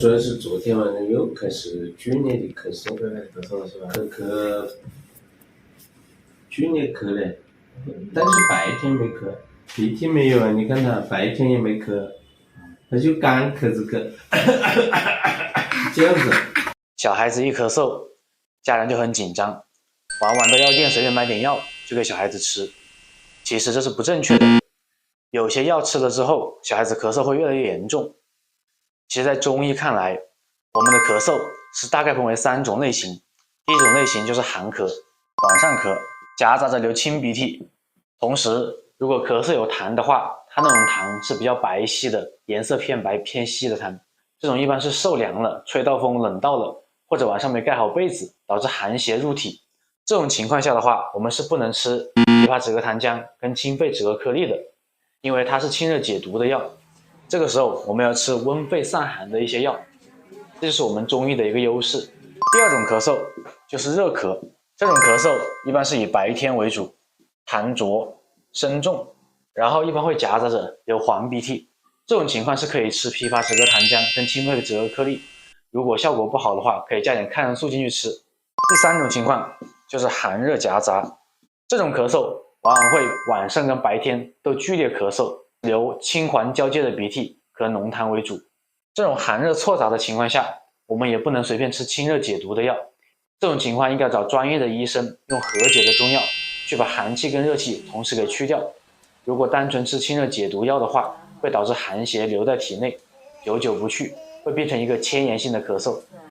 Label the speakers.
Speaker 1: 主要是昨天晚上又开始剧烈的咳嗽，
Speaker 2: 对，咳嗽了是吧？
Speaker 1: 剧烈咳嘞，但是白天没咳，鼻涕没有啊，你看他白天也没咳，他就干咳子咳，这样子。
Speaker 2: 小孩子一咳嗽，家人就很紧张，往往到药店随便买点药就给小孩子吃。其实这是不正确的，有些药吃了之后，小孩子咳嗽会越来越严重。其实在中医看来，我们的咳嗽是大概分为3种类型。第一种类型就是寒咳，晚上咳，夹杂着流清鼻涕，同时如果咳嗽有痰的话，它那种痰是比较白皙的，颜色偏白偏稀的痰，这种一般是受凉了，吹到风冷到了，或者晚上没盖好被子，导致寒邪入体。这种情况下的话，我们是不能吃枇杷止咳糖浆跟清肺止咳颗粒的，因为它是清热解毒的药。这个时候我们要吃温肺散寒的一些药，这就是我们中医的一个优势。第二种咳嗽就是热咳，这种咳嗽一般是以白天为主，痰浊声重，然后一般会夹杂着有黄鼻涕，这种情况是可以吃枇杷止咳糖浆跟清肺止咳颗粒，如果效果不好的话，可以加点抗生素进去吃。第三种情况就是寒热夹杂，这种咳嗽往往会晚上跟白天都剧烈咳嗽，流青黄交界的鼻涕和浓痰为主。这种寒热错杂的情况下，我们也不能随便吃清热解毒的药，这种情况应该找专业的医生用和解的中药去把寒气跟热气同时给去掉。如果单纯吃清热解毒药的话，会导致寒邪留在体内，久久不去，会变成一个迁延性的咳嗽。